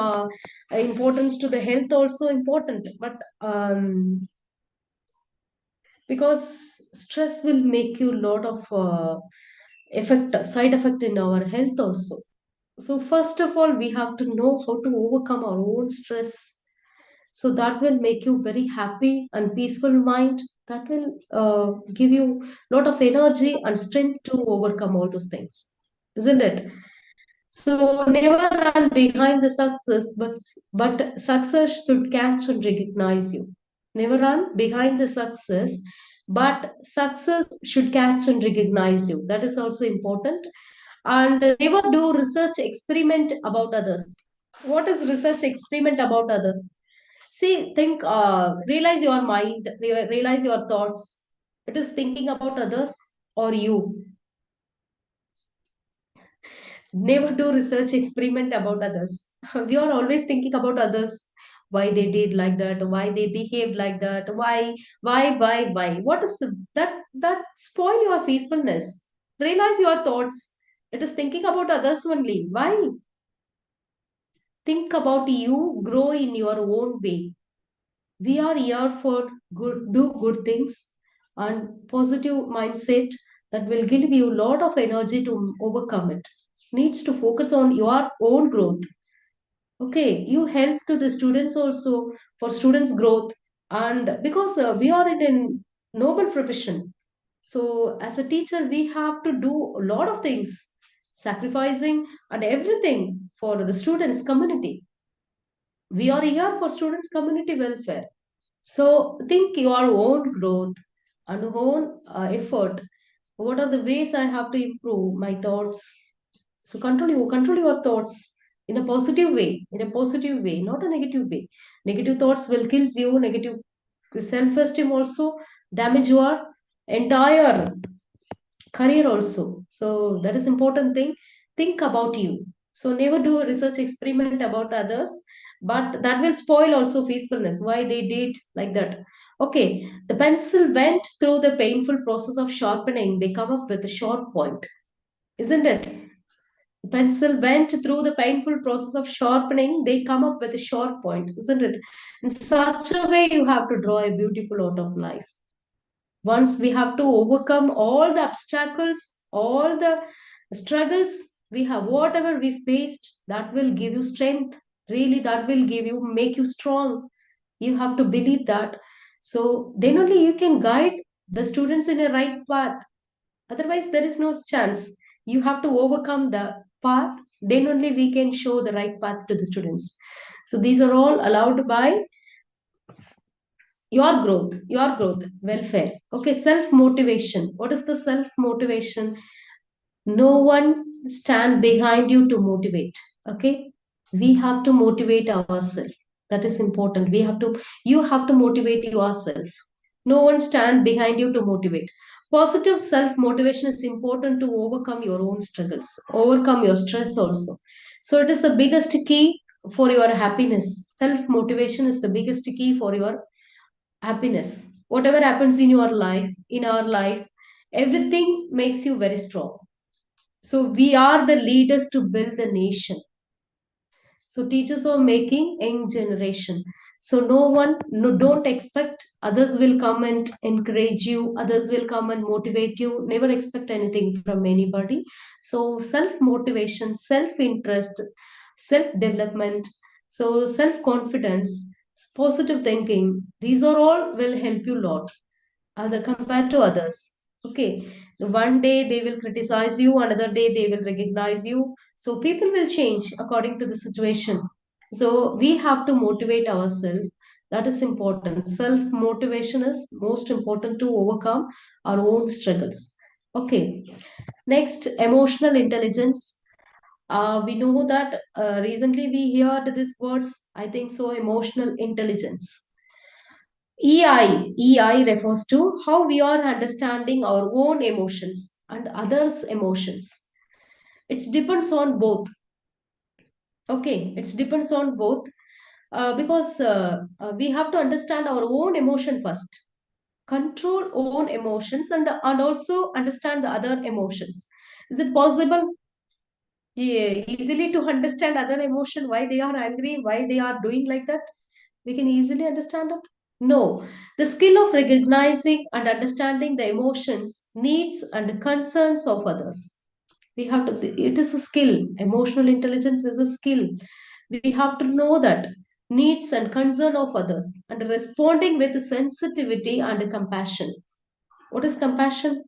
importance to the health also important. But because stress will make you lot of effect, side effect in our health also. So first of all, we have to know how to overcome our own stress. So that will make you very happy and peaceful mind. That will give you lot of energy and strength to overcome all those things. isn't it? So never run behind the success, but success should catch and recognize you. Never run behind the success, but success should catch and recognize you. That is also important. And never do research experiment about others. What is research experiment about others? See, think, realize your mind, realize your thoughts. It is thinking about others or you. Never do research experiment about others. We are always thinking about others, why they did like that, why they behaved like that, why. What is that spoil your peacefulness? Realize your thoughts. It is thinking about others only. Why? Think about you, grow in your own way. We are here for good, do good things and positive mindset that will give you a lot of energy to overcome it. Needs to focus on your own growth. Okay, you help to the students also for students' growth, and because we are in a noble profession, so as a teacher we have to do a lot of things, sacrificing and everything for the students' community. We are here for students' community welfare. So think your own growth and own effort. What are the ways I have to improve my thoughts? So control your thoughts in a positive way, not a negative way. Negative thoughts will kill you. Negative self-esteem also damage your entire career also. So that is important thing. Think about you. So never do a research experiment about others, but that will spoil also peacefulness. Why they did like that? Okay, the pencil went through the painful process of sharpening. They come up with a sharp point, isn't it? Pencil went through the painful process of sharpening, they come up with a sharp point, isn't it? In such a way, you have to draw a beautiful out of life. Once we have to overcome all the obstacles, all the struggles we have, whatever we faced, that will give you strength. Really, that will give you, make you strong. You have to believe that. So then only you can guide the students in a right path. Otherwise, there is no chance. You have to overcome the path. Then only we can show the right path to the students. So these are all allowed by your growth, welfare. Okay, self motivation. What is the self motivation? No one stand behind you to motivate. Okay, we have to motivate ourselves. That is important. You have to motivate yourself. No one stand behind you to motivate. Positive self motivation is important to overcome your own struggles, overcome your stress also. So it is the biggest key for your happiness. Self motivation is the biggest key for your happiness. Whatever happens in your life, in our life, everything makes you very strong. So we are the leaders to build the nation. So teachers are making young generation. So no, don't expect others will come and encourage you. Others will come and motivate you. Never expect anything from anybody. So self motivation, self interest, self development, so self confidence, positive thinking. These are all will help you a lot other compared to others. Okay, one day they will criticize you, another day they will recognize you. So people will change according to the situation. So we have to motivate ourselves. That is important. Self motivation is most important to overcome our own struggles. Okay, next, emotional intelligence. We know that recently we heard these words. I think so. Emotional intelligence. EI refers to how we are understanding our own emotions and others' emotions. It depends on both. Okay, it depends on both because we have to understand our own emotion first, control own emotions, and also understand the other emotions. Is it possible? Yeah, easily to understand other emotion, why they are angry, why they are doing like that? We can easily understand it. No, the skill of recognizing and understanding the emotions, needs, and concerns of others. We have to, it is a skill. Emotional intelligence is a skill. We have to know that needs and concern of others and responding with sensitivity and compassion. What is compassion?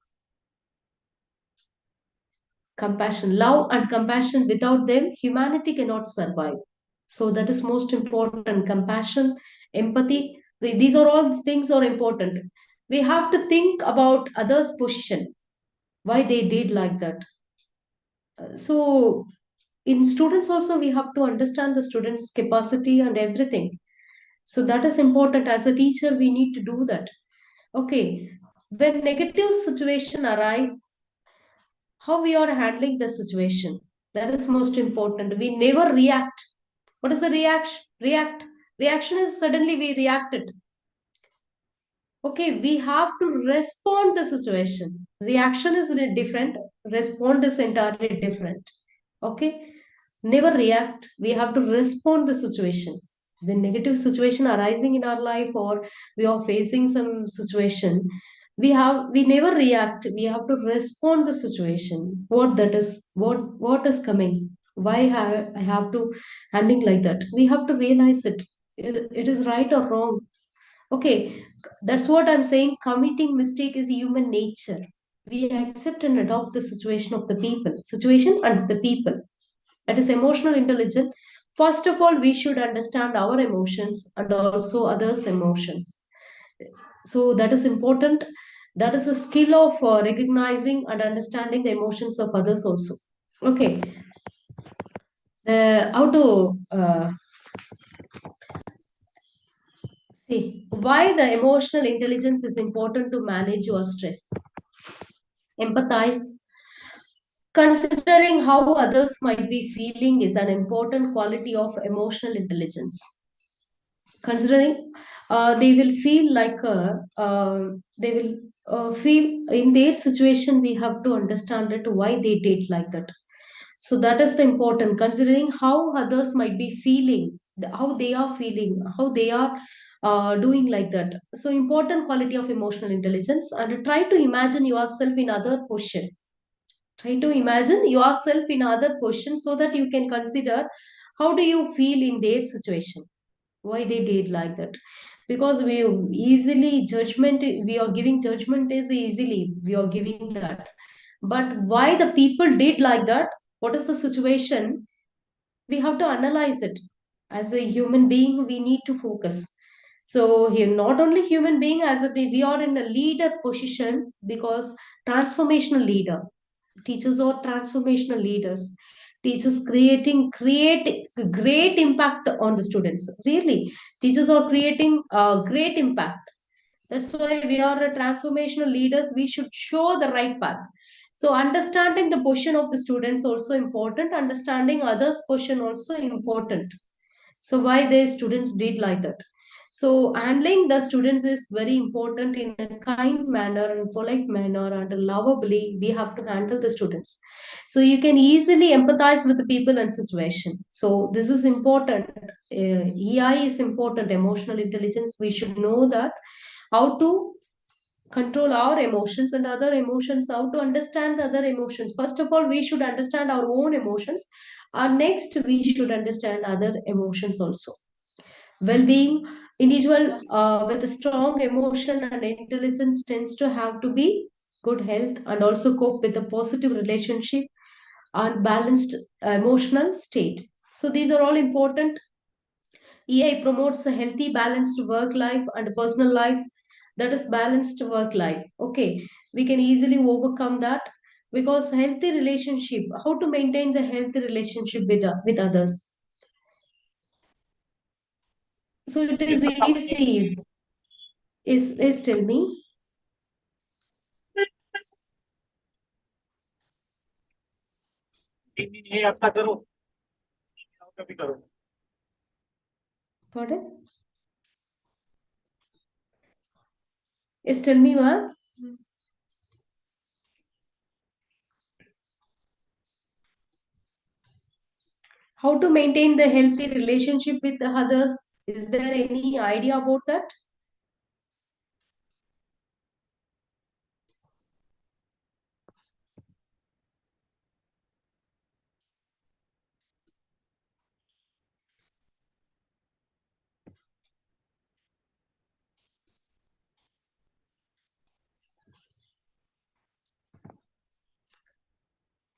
Compassion, love and compassion, without them humanity cannot survive. So that is most important. Compassion, empathy, these are all things are important. We have to think about others position, why they did like that. So in students also we have to understand the students capacity and everything. So that is important. As a teacher we need to do that. Okay, when negative situation arise, how we are handling the situation, that is most important. We never react. What is the reaction is suddenly we reacted. Okay, we have to respond the situation. Reaction is different, respond is entirely different. Okay, never react, we have to respond the situation. When negative situation arising in our life, or we are facing some situation, we never react, we have to respond the situation. What that is, what is coming, why I have to handling like that, we have to realize it is right or wrong. Okay, that's what I'm saying. Committing mistake is human nature. We accept and adopt the situation and the people. That is emotional intelligence. First of all, we should understand our emotions and also others' emotions. So that is important. That is a skill of recognizing and understanding the emotions of others also. Okay, how to see why the emotional intelligence is important to manage your stress. Empathize. Considering how others might be feeling is an important quality of emotional intelligence. Considering they will feel like they will feel in their situation, we have to understand it why they did like that. So that is the important. Considering how others might be feeling, how they are feeling, how they are doing like that. So important quality of emotional intelligence. And try to imagine yourself in other position. Try to imagine yourself in other position so that you can consider how do you feel in their situation, why they did like that. Because we easily judgment, we are giving judgment is easily we are giving that, but why the people did like that, what is the situation, we have to analyze it. As a human being we need to focus. So here not only human being, as a we are in a leader position, because transformational leader, teachers are transformational leaders. Teachers create great impact on the students. Really, teachers are creating a great impact. That's why we are a transformational leaders. We should show the right path. So understanding the position of the students also important. Understanding others' position also important. So why the students did like that. So handling the students is very important in a kind manner and polite manner and lovably. We have to handle the students. So you can easily empathize with the people and situation. So this is important. EI is important. Emotional intelligence. We should know that how to control our emotions and other emotions, how to understand the other emotions. First of all, we should understand our own emotions. Next, we should understand other emotions also. Well-being, individual with a strong emotion and intelligence tends to have to be good health and also cope with a positive relationship and balanced emotional state. So these are all important. EI promotes a healthy, balanced work life and personal life. That is balanced work life. Okay, we can easily overcome that because healthy relationship. How to maintain the healthy relationship with others? So it is easy. Is tell me. Pardon? Is tell me, ma'am. How to maintain the healthy relationship with others? Is there any idea about that?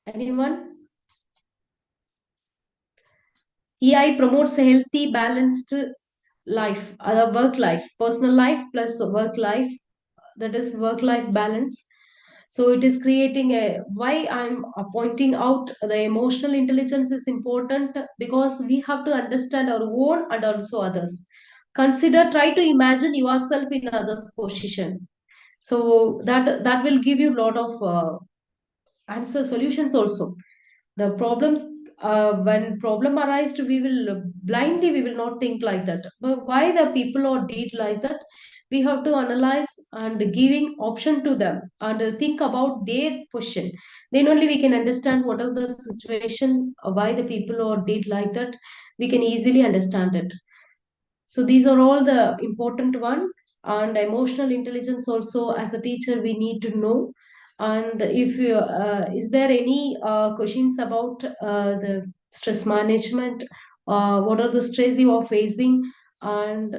Anyone? EI promotes a healthy, balanced life, work life, personal life plus work life, that is work life balance. So it is creating a, why I'm pointing out the emotional intelligence is important, because we have to understand our own and also others. Consider, try to imagine yourself in others position, so that will give you a lot of answer solutions also. The problems, when problem arise, we will blindly, we will not think like that, but why the people or did like that, we have to analyze and giving option to them and think about their position. Then only we can understand what are the situation, why the people or did like that, we can easily understand it. So these are all the important one. And emotional intelligence also, as a teacher, we need to know. And if you, is there any questions about the stress management? What are the stress you are facing, and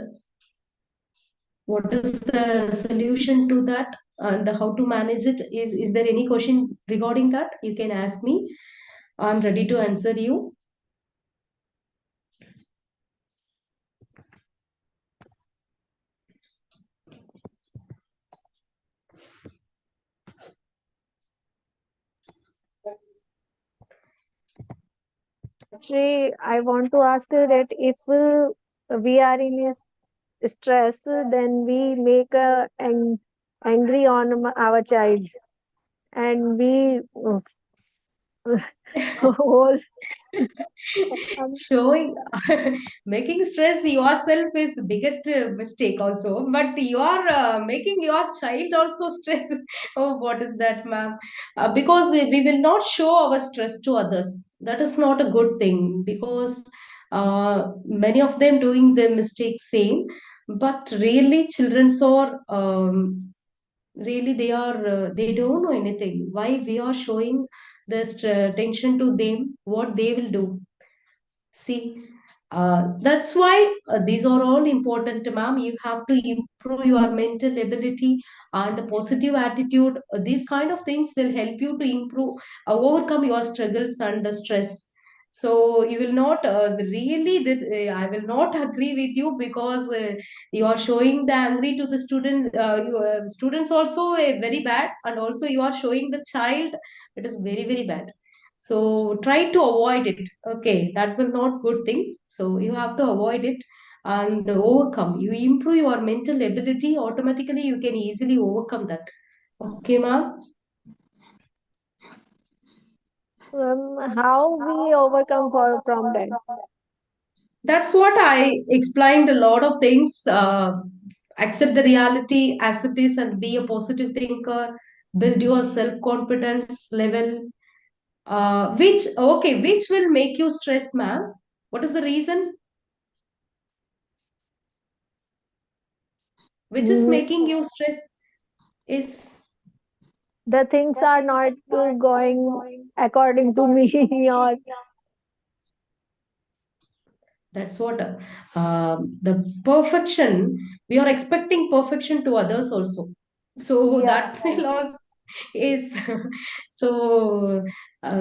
what is the solution to that, and how to manage it? Is there any question regarding that? You can ask me. I'm ready to answer you. Actually, I want to ask you that if we are in a stress, then we make angry on our child, and we whole Showing making stress yourself is biggest mistake also, but you are making your child also stress. Oh, what is that, ma'am? Because we will not show our stress to others, that is not a good thing, because many of them doing the mistake same. But really children are, really they are, they don't know anything, why we are showing this tension to them, what they will do. See, that's why these are all important, ma'am. You have to improve your mental ability and a positive attitude. These kind of things will help you to improve, overcome your struggles and the stress. So you will not really that I will not agree with you, because you are showing the angry to the student. Students also very bad, and also you are showing the child. It is very very bad. So try to avoid it. Okay, that will not good thing. So you have to avoid it and overcome. You improve your mental ability, automatically you can easily overcome that. Okay, ma'am. how we overcome from that. That's what I explained, a lot of things. Accept the reality as it is and be a positive thinker. Build your self confidence level. Which okay, which will make you stress, ma'am? What is the reason? Which is Mm, making you stress? Is the things are not going according to me or that's what the perfection, we are expecting perfection to others also, so yeah. that will also is so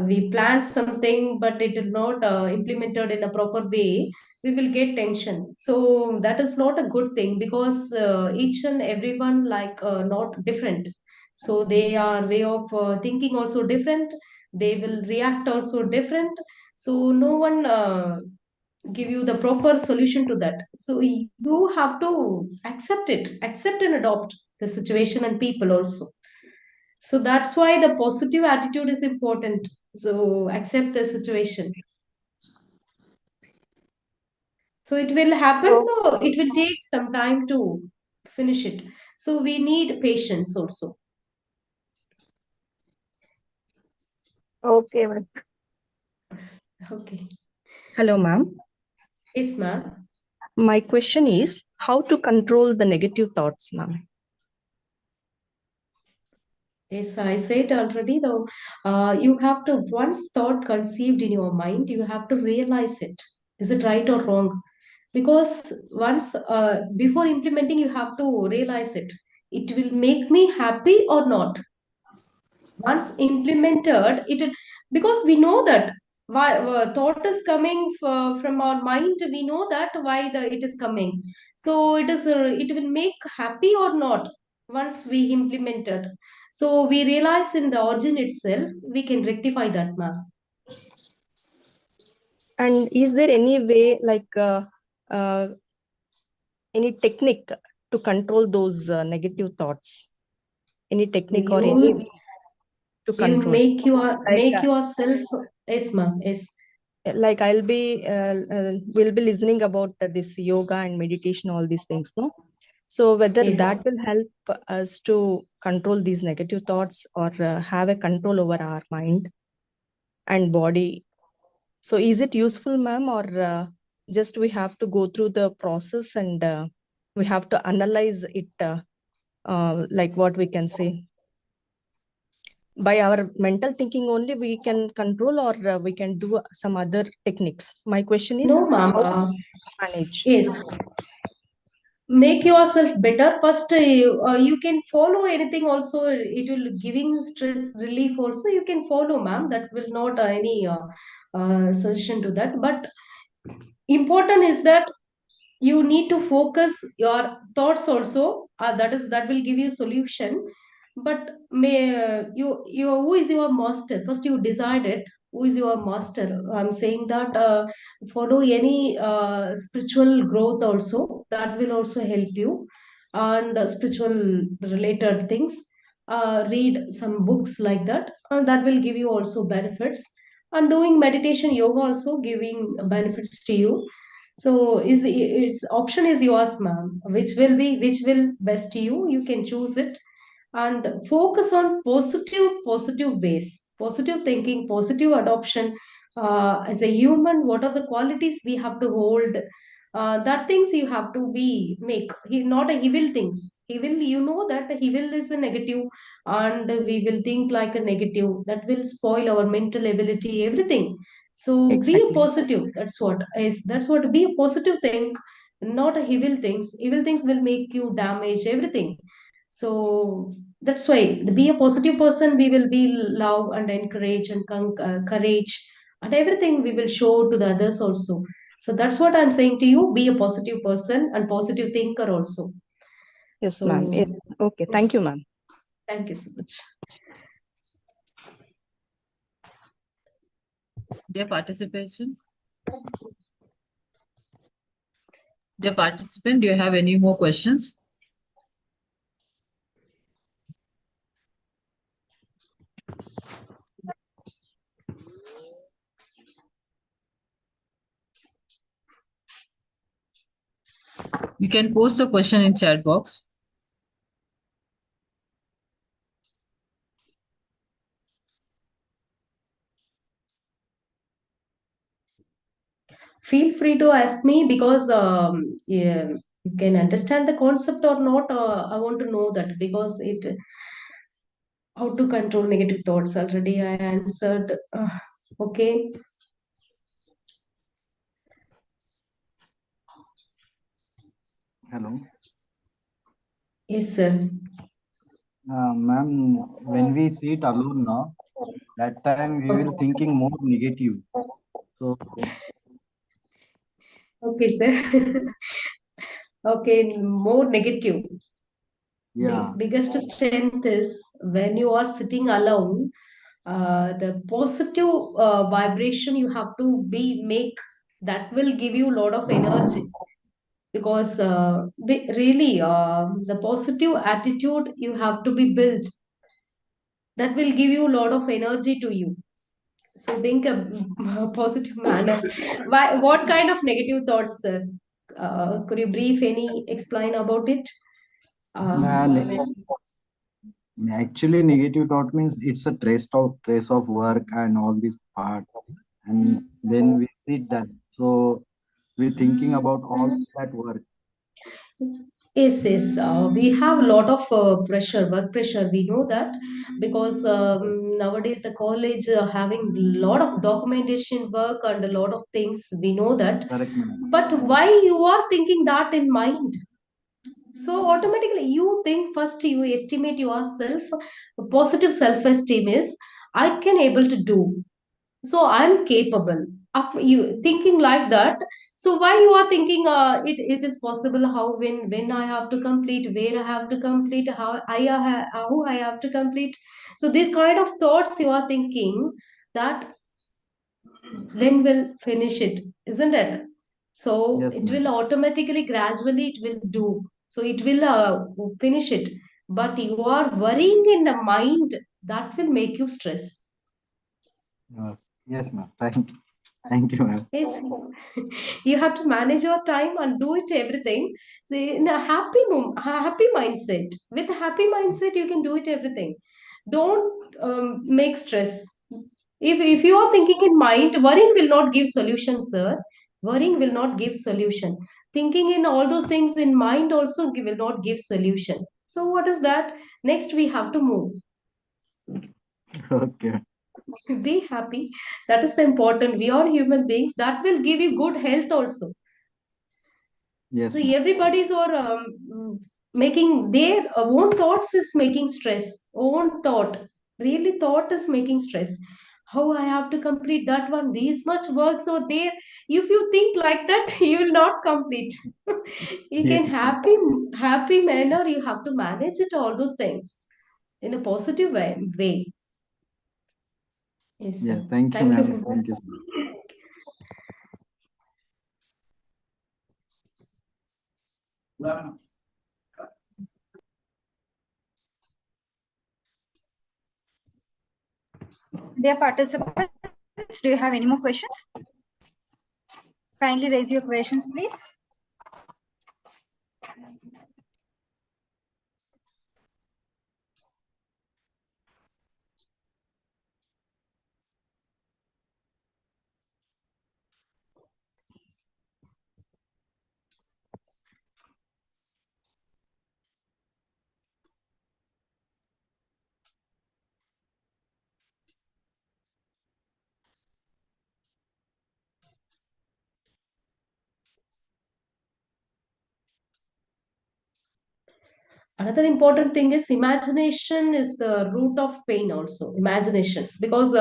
we plan something but it is not implemented in a proper way, we will get tension. So that is not a good thing, because each and everyone like not different, so they are way of thinking also different, they will react also different. So no one give you the proper solution to that, so you have to accept it, accept and adopt the situation and people also. So that's why the positive attitude is important. So accept the situation. So it will happen Oh, though, it will take some time to finish it, so we need patience also. okay, ma'am. Okay. Hello, ma'am. Yes, ma'am. My question is how to control the negative thoughts, ma'am. Yes, I said already though, you have to, once thought conceived in your mind, you have to realize it. Is it right or wrong? Because once, before implementing, you have to realize it. It will make me happy or not. Once implemented, because we know that why thought is coming from our mind, we know that why it is coming. So it will make happy or not once we implement it. So we realize in the origin itself, we can rectify that, ma'am. And is there any way, like uh, any technique to control those negative thoughts? Any technique or any you way to you control? Like, make yourself. Yes, ma'am. Yes. like we'll be listening about this yoga and meditation, all these things, no? So whether Yes. that will help us to control these negative thoughts or have a control over our mind and body. So is it useful, ma'am, or just we have to go through the process and we have to analyze it, like what we can say? By our mental thinking only we can control, or we can do some other techniques? My question is, No, ma'am. how to manage? Yes. Make yourself better first. You can follow anything also, it will giving stress relief also, you can follow, ma'am. That will not any suggestion to that, but important is that you need to focus your thoughts also, that will give you solution. But may you who is your master? First you decide it, who is your master. I'm saying that follow any spiritual growth also, that will also help you. And spiritual related things, read some books like that, and that will give you also benefits. And doing meditation yoga also giving benefits to you. So is its option is yours, ma'am. Which will best to you. You can choose it, and focus on positive base, positive thinking, positive adoption. As a human, what are the qualities we have to hold? That things you have to be make. Not a evil things. Evil, you know that evil is a negative, and we will think like a negative. That will spoil our mental ability, everything. So be a Exactly. positive. That's what be a positive thing, not a evil things. Evil things will make you damage everything. So that's why be a positive person. We will be love and encourage and courage and everything we will show to the others also. So that's what I'm saying to you. Be a positive person and positive thinker also. Yes, ma'am. So Yes. Okay. Thank you, ma'am. thank you so much. Dear participation, dear participant, do you have any more questions? You can post a question in chat box. Feel free to ask me, because yeah, you can understand the concept or not. I want to know that, because it how to control negative thoughts already I answered. Okay. Hello. Yes, sir. Ma'am, when we sit alone now, that time we will thinking more negative. So, Okay, sir. Okay, more negative. yeah, Biggest strength is when you are sitting alone, the positive vibration you have to be make, that will give you a lot of energy. Because really the positive attitude you have to be built, that will give you a lot of energy to you. So think a positive manner. Why? What kind of negative thoughts, sir? Could you brief any explain about it? man, actually negative thought means it's a trace of work and all this part, and then we sit that. So we thinking about all that work. Yes, yes. We have a lot of pressure, work pressure. We know that, because nowadays the college having lot of documentation work and a lot of things. We know that. Correct, ma'am. But why you are thinking that in mind? So automatically you think first, you estimate yourself. Positive self-esteem is I can able to do, so I'm capable. You thinking like that, so why you are thinking it is possible, how, when I have to complete, where I have to complete, how I have to complete. So this kind of thoughts you are thinking, that when will finish it, isn't it? So Yes, it will ma'am. automatically, gradually it will do, so it will finish it. But you are worrying in the mind, that will make you stress. Yes, ma'am. Thank you, ma'am. Yes, you have to manage your time and do it everything. So in a happy mindset. With a happy mindset, you can do it everything. Don't make stress. If you are thinking in mind, worrying will not give solution, sir. Worrying will not give solution. Thinking in all those things in mind also will not give solution. So what is that? Next, we have to move. Okay. Be happy. That is the important. We are human beings. That will give you good health also. Yes, So ma'am. everybody's or making their own thoughts is making stress. Own thought, really thought is making stress. How I have to complete that one? These much works or there. If you think like that, you will not complete. You Yes, can ma'am. happy manner. You have to manage it, all those things in a positive way. Yes, Yeah. sir. Thank you, Thank you ma'am. so much. Thank you so much. Dear participants, do you have any more questions? Kindly raise your questions, please. Another important thing is imagination is the root of pain also. Imagination, because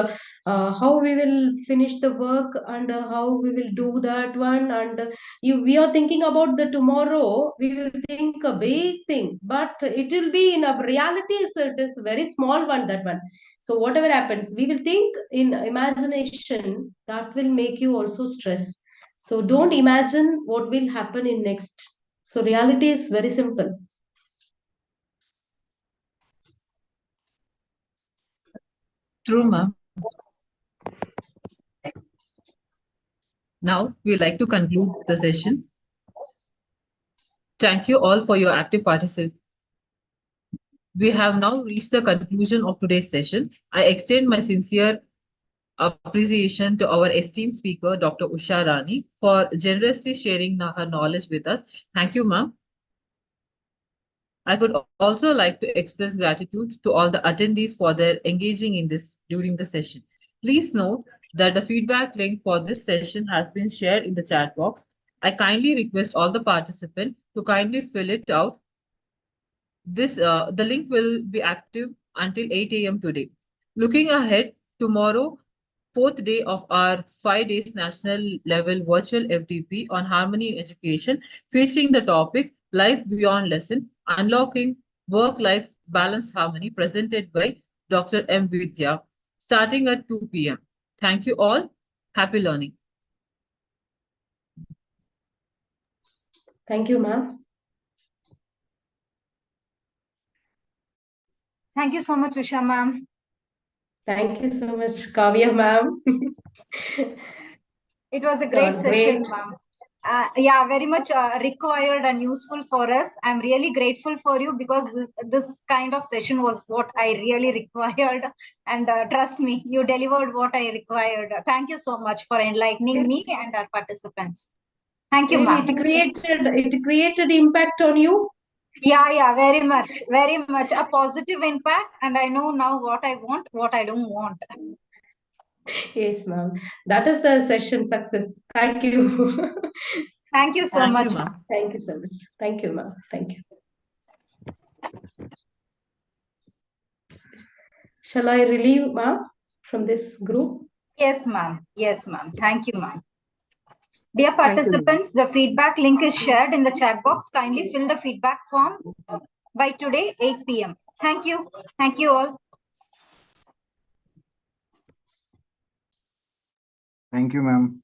how we will finish the work, and how we will do that one, and we are thinking about the tomorrow, we will think a big thing, but it will be in a reality, it is very small one, that one. So whatever happens, we will think in imagination, that will make you also stress. So don't imagine what will happen in next. So reality is very simple. True, ma'am. Now, we like to conclude the session. Thank you all for your active participation. We have now reached the conclusion of today's session. I extend my sincere appreciation to our esteemed speaker, Dr. Usha Rani, for generously sharing her knowledge with us. Thank you, ma'am. I could also like to express gratitude to all the attendees for their engaging in this during the session. Please note that the feedback link for this session has been shared in the chat box. I kindly request all the participants to kindly fill it out. The link will be active until 8 a.m. today. Looking ahead, tomorrow, fourth day of our 5 days national level virtual FDP on harmony in education, featuring the topic Life Beyond Lesson, Unlocking Work-Life Balance Harmony, presented by Dr. M. Vidya, starting at 2 p.m. Thank you all. Happy learning. Thank you, ma'am. Thank you so much, Usha ma'am. Thank you so much, Kavya, ma'am. It was a great God, session, great. ma'am. Yeah, very much required and useful for us. I'm really grateful for you because this kind of session was what I really required. And trust me, you delivered what I required. Thank you so much for enlightening me and our participants. Thank you, Really, ma'am. it created impact on you. Yeah, very much a positive impact. And I know now what I want, what I don't want. Yes, ma'am. That is the session success. Thank you. Thank you so Thank you, much. ma'am. Thank you so much. Thank you, ma'am. Thank you. Shall I relieve, ma'am, from this group? Yes, ma'am. Yes, ma'am. Thank you, ma'am. Dear Thank you, ma'am. participants, the feedback link is shared in the chat box. Kindly fill the feedback form by today, 8 p.m. Thank you. Thank you all. Thank you, ma'am.